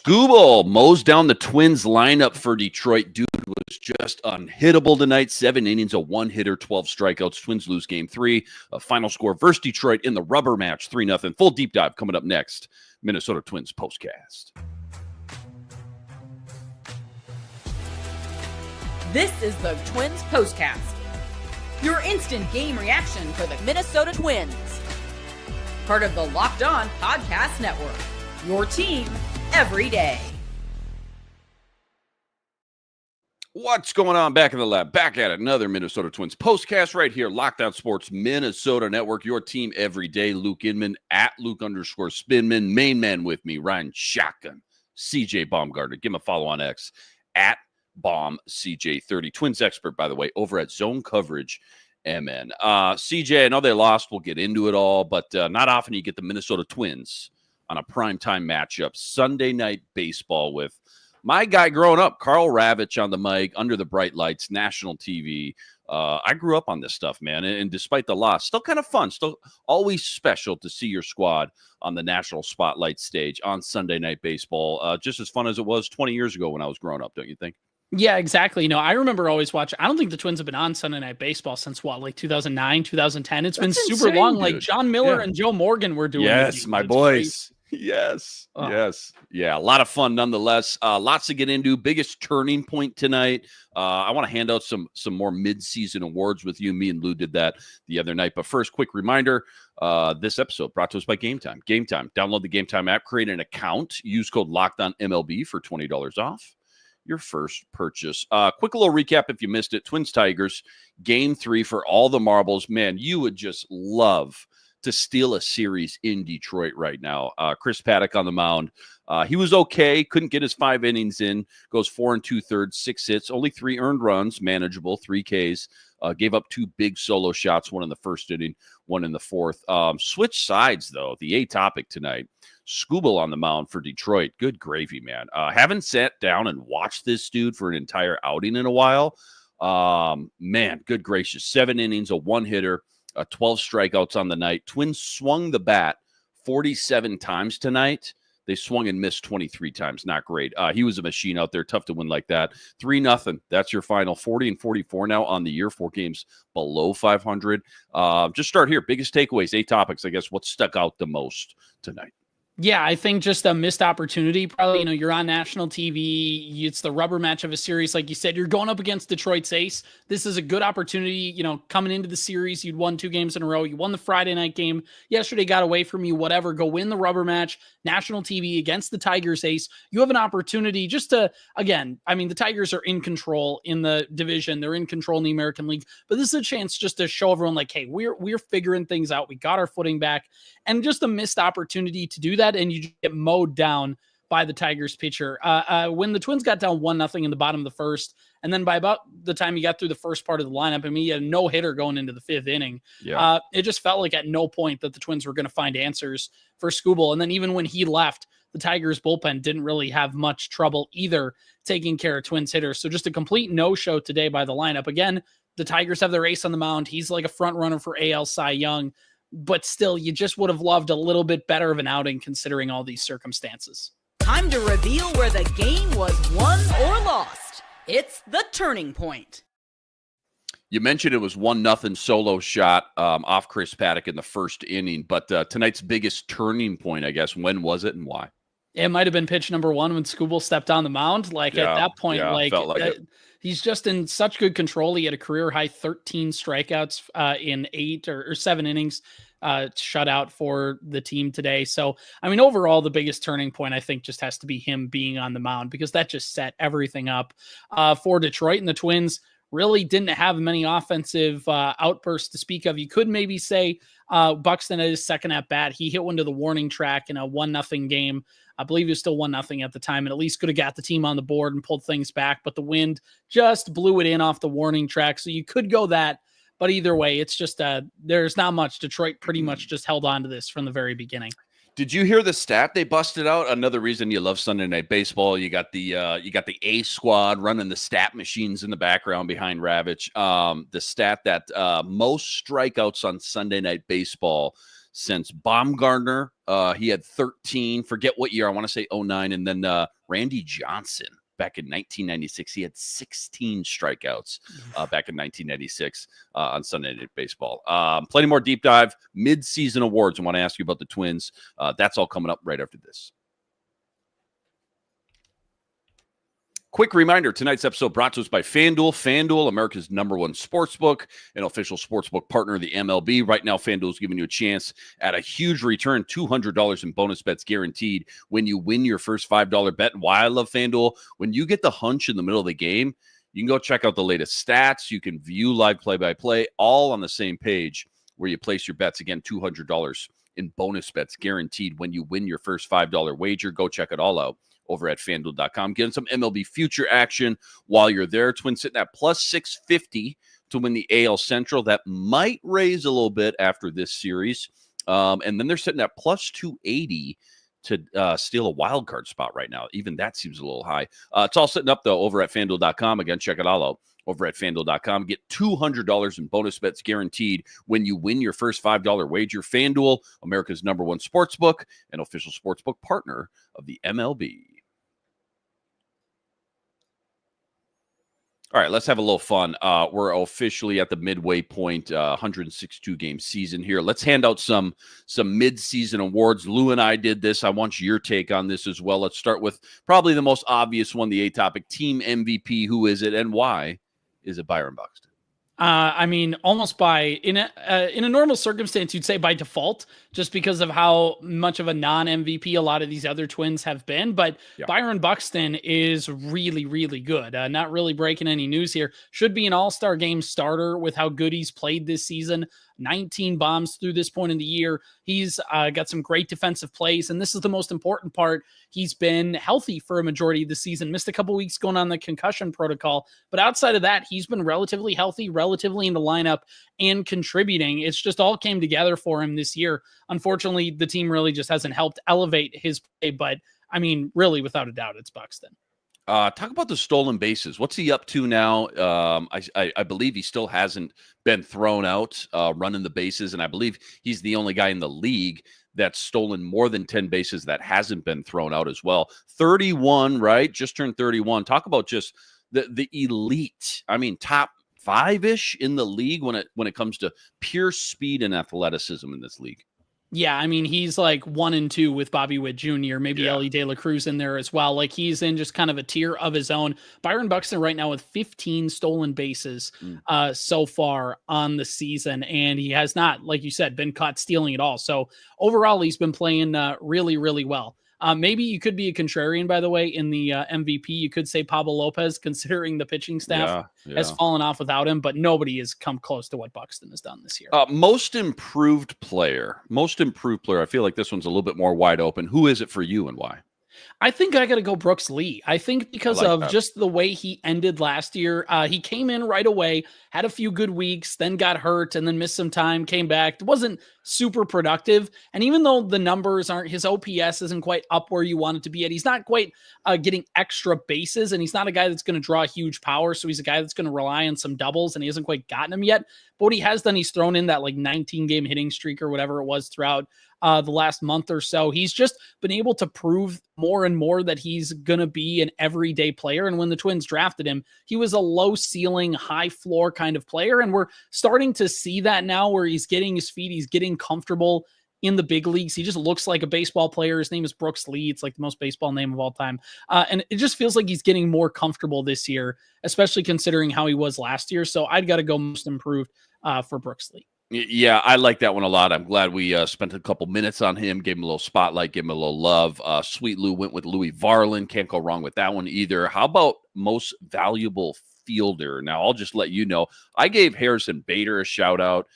Skubal mows down the Twins lineup for Detroit. Dude was just unhittable tonight. 7 innings, a one-hitter, 12 strikeouts. Twins lose game 3. A final score versus Detroit in the rubber match, 3-0. Full deep dive coming up next. Minnesota Twins postcast. This is the Twins postcast. Your instant game reaction for the Minnesota Twins. Part of the Locked On Podcast Network. Your team every day. What's going on back in the lab? Back at it. Another Minnesota Twins postcast right here. Locked On Sports Minnesota Network. Your team every day. Luke Inman at Luke_Spinman. Main man with me, Ryan Shotgun. CJ Baumgartner. Give him a follow on X at BaumCJ30. Twins expert, by the way, over at Zone Coverage MN. CJ, I know they lost. We'll get into it all, but not often you get the Minnesota Twins on a primetime matchup. Sunday night baseball with my guy growing up, Karl Ravech on the mic, under the bright lights, national TV. I grew up on this stuff, man, and despite the loss, still kind of fun, still always special to see your squad on the national spotlight stage on Sunday night baseball. Just as fun as it was 20 years ago when I was growing up, don't you think? Yeah, exactly. You know, I remember always watching. I don't think the Twins have been on Sunday Night Baseball since like 2009, 2010. It's been super insane, long. dude. Like John Miller and Joe Morgan were doing. Yes, my boys. Yes. Oh. Yes. Yeah. A lot of fun nonetheless. Lots to get into. Biggest turning point tonight. I want to hand out some more mid-season awards with you. Me and Lou did that the other night. But first, quick reminder, this episode brought to us by Game Time. Game Time. Download the Game Time app, create an account, use code LOCKEDONMLB for $20 off your first purchase. Quick little recap if you missed it. Twins Tigers, game 3 for all the marbles. Man, you would just love to steal a series in Detroit right now. Chris Paddock on the mound. He was okay. Couldn't get his 5 innings in. Goes 4 2/3, 6 hits, only 3 earned runs, manageable, 3 Ks. Gave up 2 big solo shots, one in the first inning, one in the fourth. Switch sides, though. The A topic tonight. Skubal on the mound for Detroit. Good gravy, man. Haven't sat down and watched this dude for an entire outing in a while. Man, good gracious. 7 innings, a one-hitter, 12 strikeouts on the night. Twins swung the bat 47 times tonight. They swung and missed 23 times. Not great. He was a machine out there. Tough to win like that. 3-0. That's your final. 40-44 now on the year. 4 games below 500. Just start here. Biggest takeaways, 8 topics, I guess. What stuck out the most tonight? Yeah, I think just a missed opportunity. Probably, you know, you're on national TV. It's the rubber match of a series. Like you said, you're going up against Detroit's ace. This is a good opportunity. You know, coming into the series, you'd won 2 games in a row. You won the Friday night game. Yesterday got away from you, whatever. Go win the rubber match, national TV against the Tigers ace. You have an opportunity just to, again, I mean, the Tigers are in control in the division. They're in control in the American League. But this is a chance just to show everyone like, hey, we're figuring things out. We got our footing back. And just a missed opportunity to do that. And you just get mowed down by the Tigers pitcher. When the Twins got down 1-0 in the bottom of the first, and then by about the time you got through the first part of the lineup, I mean, you had a no-hitter going into the 5th inning. Yeah. It just felt like at no point that the Twins were going to find answers for Skubal. And then even when he left, the Tigers bullpen didn't really have much trouble either taking care of Twins hitters. So just a complete no-show today by the lineup. Again, the Tigers have their ace on the mound. He's like a front runner for AL Cy Young. But still, you just would have loved a little bit better of an outing considering all these circumstances. Time to reveal where the game was won or lost. It's the turning point. You mentioned it was 1-0 solo shot off Chris Paddock in the first inning, but tonight's biggest turning point, I guess, when was it and why? It might have been pitch number 1 when Skubal stepped on the mound. At that point, felt like it. He's just in such good control. He had a career-high 13 strikeouts in 8 or 7 innings, shutout for the team today. So, I mean, overall, the biggest turning point, I think, just has to be him being on the mound because that just set everything up for Detroit. And the Twins really didn't have many offensive outbursts to speak of. You could maybe say Buxton at his second at-bat, he hit one to the warning track in a 1-0 game. I believe he was still 1-0 at the time and at least could have got the team on the board and pulled things back, but the wind just blew it in off the warning track. So you could go that, but either way, it's just there's not much. Detroit pretty much just held on to this from the very beginning. Did you hear the stat they busted out? Another reason you love Sunday Night Baseball. You got the A squad running the stat machines in the background behind Ravech. The stat that most strikeouts on Sunday Night Baseball since Baumgartner. He had 13. Forget what year. I want to say 09. And then Randy Johnson back in 1996. He had 16 strikeouts back in 1996 on Sunday Night Baseball. Plenty more deep dive, mid-season awards. I want to ask you about the Twins. That's all coming up right after this. Quick reminder, tonight's episode brought to us by FanDuel. FanDuel, America's #1 sportsbook, an official sportsbook partner of the MLB. Right now, FanDuel is giving you a chance at a huge return, $200 in bonus bets guaranteed when you win your first $5 bet. And why I love FanDuel, when you get the hunch in the middle of the game, you can go check out the latest stats. You can view live play-by-play, all on the same page where you place your bets. Again, $200 in bonus bets guaranteed when you win your first $5 wager. Go check it all out over at FanDuel.com. Getting some MLB future action while you're there. Twins sitting at plus 650 to win the AL Central. That might raise a little bit after this series. And then they're sitting at plus 280 to steal a wild card spot right now. Even that seems a little high. It's all sitting up, though, over at FanDuel.com. Again, check it all out over at FanDuel.com. Get $200 in bonus bets guaranteed when you win your first $5 wager. FanDuel, America's #1 sportsbook, an official sportsbook partner of the MLB. All right, let's have a little fun. We're officially at the midway point, 162-game season here. Let's hand out some mid-season awards. Lou and I did this. I want your take on this as well. Let's start with probably the most obvious one, the A-topic, team MVP. Who is it and why is it Byron Buxton? I mean, almost in a normal circumstance, you'd say by default, just because of how much of a non-MVP a lot of these other Twins have been. But yeah, Byron Buxton is really, really good. Not really breaking any news here. Should be an all-star game starter with how good he's played this season. 19 bombs through this point in the year. He's got some great defensive plays, and this is the most important part. He's been healthy for a majority of the season, missed a couple weeks going on the concussion protocol, but outside of that, he's been relatively healthy, relatively in the lineup, and contributing. It's just all came together for him this year. Unfortunately, the team really just hasn't helped elevate his play, but I mean, really, without a doubt, it's Buxton. Talk about the stolen bases. What's he up to now? I believe he still hasn't been thrown out running the bases, and I believe he's the only guy in the league that's stolen more than 10 bases that hasn't been thrown out as well. 31, right? Just turned 31. Talk about just the elite. I mean, top 5-ish in the league when it comes to pure speed and athleticism in this league. Yeah, I mean, he's like 1 and 2 with Bobby Witt Jr., maybe Ellie De La Cruz in there as well. Like, he's in just kind of a tier of his own. Byron Buxton right now with 15 stolen bases so far on the season, and he has not, like you said, been caught stealing at all. So overall, he's been playing really, really well. Maybe you could be a contrarian, by the way, in the MVP. You could say Pablo Lopez, considering the pitching staff has fallen off without him, but nobody has come close to what Buxton has done this year. Most improved player. I feel like this one's a little bit more wide open. Who is it for you and why? I think I got to go Brooks Lee. I think because of just the way he ended last year. He came in right away, had a few good weeks, then got hurt, and then missed some time, came back. It wasn't super productive. And even though the numbers aren't, his OPS isn't quite up where you want it to be at, he's not quite getting extra bases, and he's not a guy that's going to draw huge power. So he's a guy that's going to rely on some doubles, and he hasn't quite gotten them yet. But what he has done, he's thrown in that like 19-game hitting streak or whatever it was throughout the last month or so. He's just been able to prove more and more that he's going to be an everyday player. And when the Twins drafted him, he was a low ceiling, high floor kind of player. And we're starting to see that now where he's getting his feet, he's getting comfortable in the big leagues. He just looks like a baseball player. His name is Brooks Lee. It's like the most baseball name of all time. And it just feels like he's getting more comfortable this year, especially considering how he was last year. So I'd got to go most improved for Brooks Lee. Yeah, I like that one a lot. I'm glad we spent a couple minutes on him, gave him a little spotlight, gave him a little love. Sweet Lou went with Louis Varland. Can't go wrong with that one either. How about most valuable fielder? Now, I'll just let you know. I gave Harrison Bader a shout out.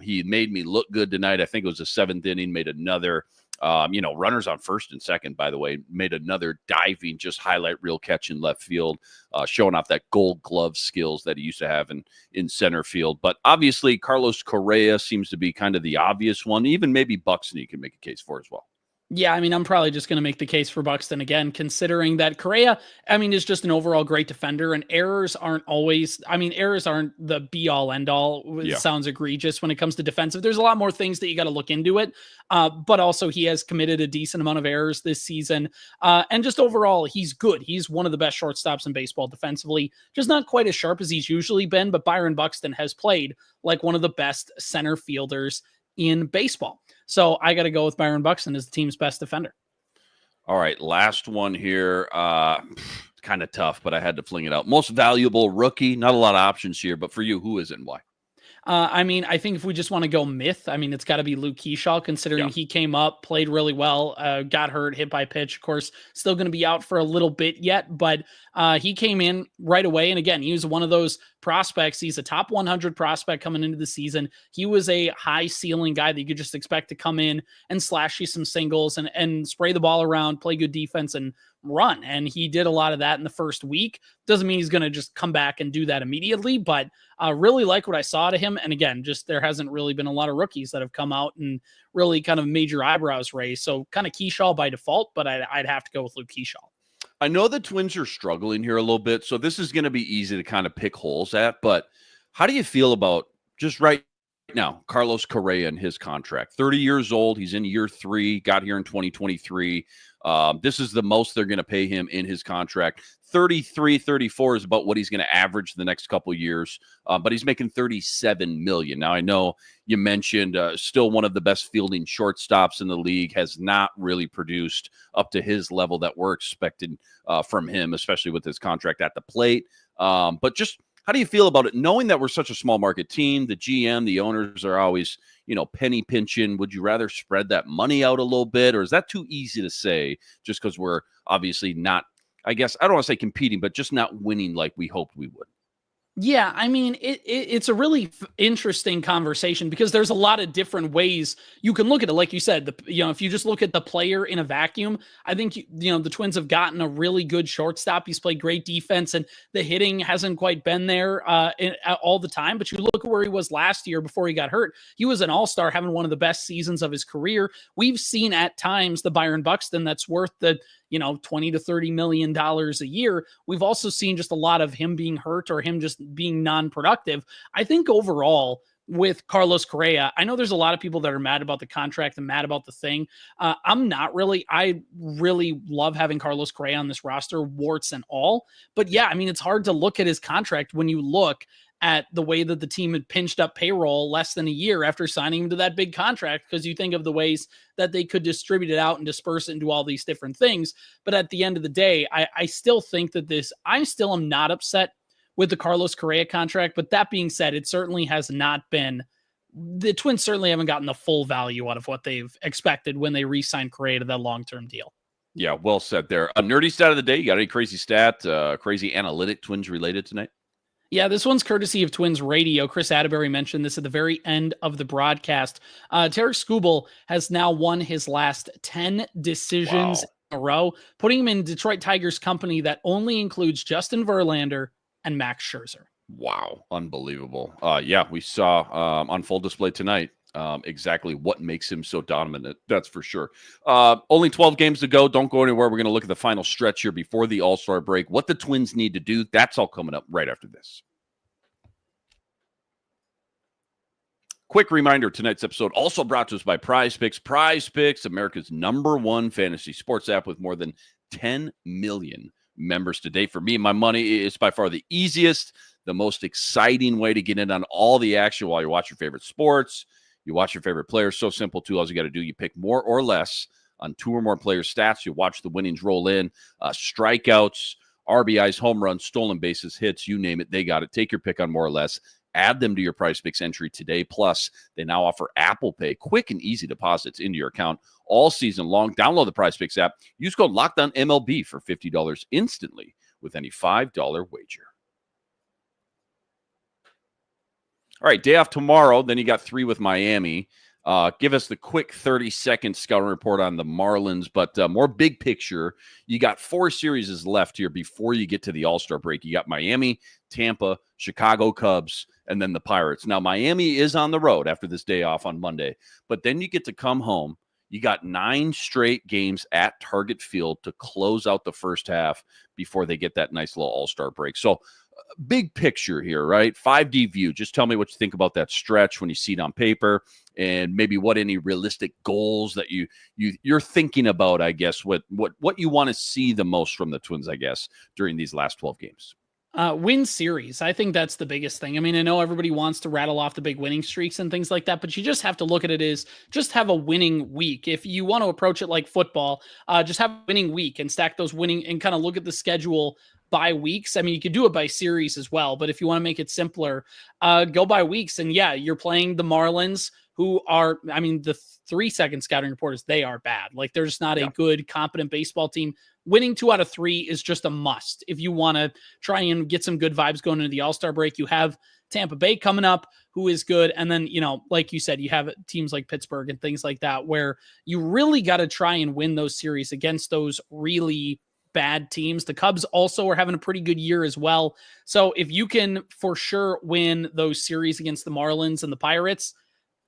He made me look good tonight. I think it was the 7th inning, made another, runners on first and second, by the way, made another diving, just highlight reel catch in left field, showing off that gold glove skills that he used to have in center field. But obviously, Carlos Correa seems to be kind of the obvious one. Even maybe Buxton you can make a case for as well. Yeah, I mean, I'm probably just going to make the case for Buxton again, considering that Correa, I mean, is just an overall great defender, and errors aren't the be all end all. It Yeah. sounds egregious when it comes to defensive. There's a lot more things that you got to look into it. But also, he has committed a decent amount of errors this season. And just overall, he's good. He's one of the best shortstops in baseball defensively, just not quite as sharp as he's usually been. But Byron Buxton has played like one of the best center fielders in baseball. So I got to go with Byron Buxton as the team's best defender. All right, last one here. Kind of tough, but I had to fling it out. Most valuable rookie. Not a lot of options here, but for you, who is it and why? I mean, I think if we just want to go myth, I mean, it's got to be Luke Keyshaw, considering he came up, played really well, got hurt, hit by pitch. Of course, still going to be out for a little bit yet, but he came in right away. And again, he was one of those prospects. He's a top 100 prospect coming into the season. He was a high ceiling guy that you could just expect to come in and slash you some singles and spray the ball around, play good defense, and run. And he did a lot of that in the first week. Doesn't mean he's going to just come back and do that immediately, but really like what I saw to him. And again, just there hasn't really been a lot of rookies that have come out and really kind of made your eyebrows raise. So kind of Keyshaw by default, but I'd have to go with Luke Keyshaw. I know the Twins are struggling here a little bit, so this is going to be easy to kind of pick holes at, but how do you feel about just right now, Carlos Correa and his contract? 30 years old. He's in year 3, got here in 2023. This is the most they're going to pay him in his contract. 33, 34 is about what he's going to average the next couple of years, but he's making $37 million. Now, I know you mentioned still one of the best fielding shortstops in the league, has not really produced up to his level that we're expecting from him, especially with his contract at the plate. But just how do you feel about it, knowing that we're such a small market team? The GM, the owners are always, penny pinching. Would you rather spread that money out a little bit, or is that too easy to say just because we're obviously not, I guess, I don't want to say competing, but just not winning like we hoped we would? Yeah, I mean, it's a really interesting conversation because there's a lot of different ways you can look at it. Like you said, if you just look at the player in a vacuum, I think the Twins have gotten a really good shortstop. He's played great defense, and the hitting hasn't quite been there all the time. But you look at where he was last year before he got hurt. He was an all-star, having one of the best seasons of his career. We've seen at times the Byron Buxton that's worth the $20 to $30 million a year. We've also seen just a lot of him being hurt or him just being non-productive. I think overall with Carlos Correa, I know there's a lot of people that are mad about the contract and mad about the thing. I'm not really. I really love having Carlos Correa on this roster, warts and all. But yeah, I mean, it's hard to look at his contract when you look at the way that the team had pinched up payroll less than a year after signing him to that big contract, because you think of the ways that they could distribute it out and disperse it into all these different things. But at the end of the day, I still think that I still am not upset with the Carlos Correa contract. But that being said, it certainly has not been, the Twins certainly haven't gotten the full value out of what they've expected when they re-signed Correa to that long-term deal. Yeah, well said there. A nerdy stat of the day. You got any crazy stat, crazy analytic Twins related tonight? Yeah, this one's courtesy of Twins Radio. Chris Atterbury mentioned this at the very end of the broadcast. Tarik Skubal has now won his last 10 decisions in a row, putting him in Detroit Tigers company that only includes Justin Verlander and Max Scherzer. Wow, unbelievable. Yeah, we saw on full display tonight exactly what makes him so dominant. That's for sure. Only 12 games to go. Don't go anywhere. We're going to look at the final stretch here before the All-Star break. What the Twins need to do. That's all coming up right after this. Quick reminder, tonight's episode also brought to us by Prize Picks. Prize Picks, America's #1 fantasy sports app with more than 10 million members to date. For me and my money, it's by far the easiest, the most exciting way to get in on all the action while you watch your favorite sports. You watch your favorite players. So simple, too. All you got to do, you pick more or less on 2 or more players' stats. You watch the winnings roll in. Strikeouts, RBIs, home runs, stolen bases, hits, you name it. They got it. Take your pick on more or less. Add them to your Prize Picks entry today. Plus, they now offer Apple Pay, quick and easy deposits into your account all season long. Download the Prize Picks app. Use code LOCKEDONMLB for $50 instantly with any $5 wager. All right, day off tomorrow. Then you got 3 with Miami. Give us the quick 30-second scouting report on the Marlins, but more big picture. You got 4 series left here before you get to the All-Star break. You got Miami, Tampa, Chicago Cubs, and then the Pirates. Now, Miami is on the road after this day off on Monday, but then you get to come home. You got 9 straight games at Target Field to close out the first half before they get that nice little all-star break. So big picture here, right? 5D view. Just tell me what you think about that stretch when you see it on paper, and maybe what any realistic goals that you're thinking about, I guess, what you want to see the most from the Twins, I guess, during these last 12 games. Win series. I think that's the biggest thing. I mean, I know everybody wants to rattle off the big winning streaks and things like that, but you just have to look at it as just have a winning week. If you want to approach it like football, just have a winning week and stack those winning and kind of look at the schedule by weeks. I mean, you could do it by series as well, but if you want to make it simpler, go by weeks. And yeah, you're playing the Marlins, who are, I mean, the 3-second scouting report is they are bad. Like, there's not a good, competent baseball team. Winning 2 out of 3 is just a must. If you want to try and get some good vibes going into the All-Star break, you have Tampa Bay coming up, who is good. And then, you know, like you said, you have teams like Pittsburgh and things like that, where you really got to try and win those series against those really bad teams. The Cubs also are having a pretty good year as well. So if you can for sure win those series against the Marlins and the Pirates,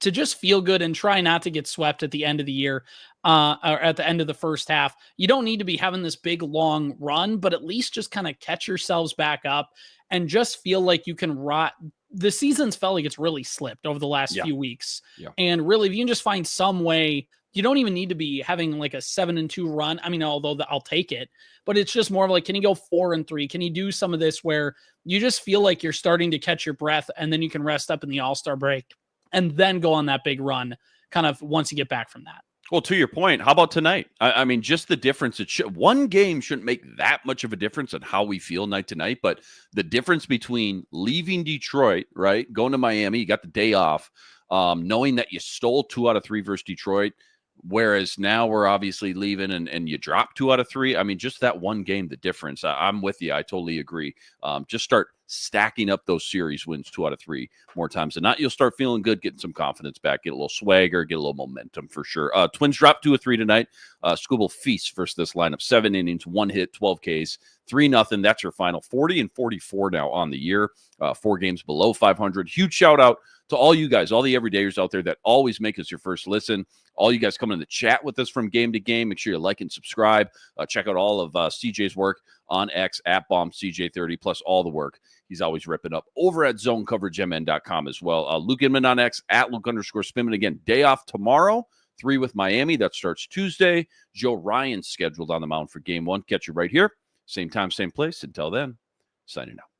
to just feel good and try not to get swept at the end of the year, or at the end of the first half. You don't need to be having this big, long run, but at least just kind of catch yourselves back up and just feel like you can rot. The season's felt like it's really slipped over the last few weeks. Yeah. And really, if you can just find some way, you don't even need to be having like a 7-2 run. I mean, although I'll take it, but it's just more of like, can you go 4-3? Can you do some of this where you just feel like you're starting to catch your breath, and then you can rest up in the All-Star break and then go on that big run kind of once you get back from that. Well, to your point, how about tonight? I mean, just the difference. One game shouldn't make that much of a difference in how we feel night to night, but the difference between leaving Detroit, right, going to Miami, you got the day off, knowing that you stole 2 out of 3 versus Detroit, whereas now we're obviously leaving and you drop 2 out of 3. I mean, just that one game, the difference. I'm with you. I totally agree. Just start stacking up those series wins 2 out of 3 more times than not. You'll start feeling good, getting some confidence back, get a little swagger, get a little momentum for sure. Twins dropped 2 of 3 tonight. Skubal feasts versus this lineup. 7 innings, 1 hit, 12 Ks, 3-0. That's your final. 40-44 now on the year. 4 games below 500. Huge shout out to all you guys, all the everydayers out there that always make us your first listen. All you guys coming in the chat with us from game to game. Make sure you like and subscribe. Check out all of CJ's work on X at BombCJ30, plus all the work he's always ripping up over at ZoneCoverageMN.com as well. Luke Inman on X at Luke_Spinman. Again, day off tomorrow. 3 with Miami. That starts Tuesday. Joe Ryan's scheduled on the mound for game 1. Catch you right here. Same time, same place. Until then, signing out.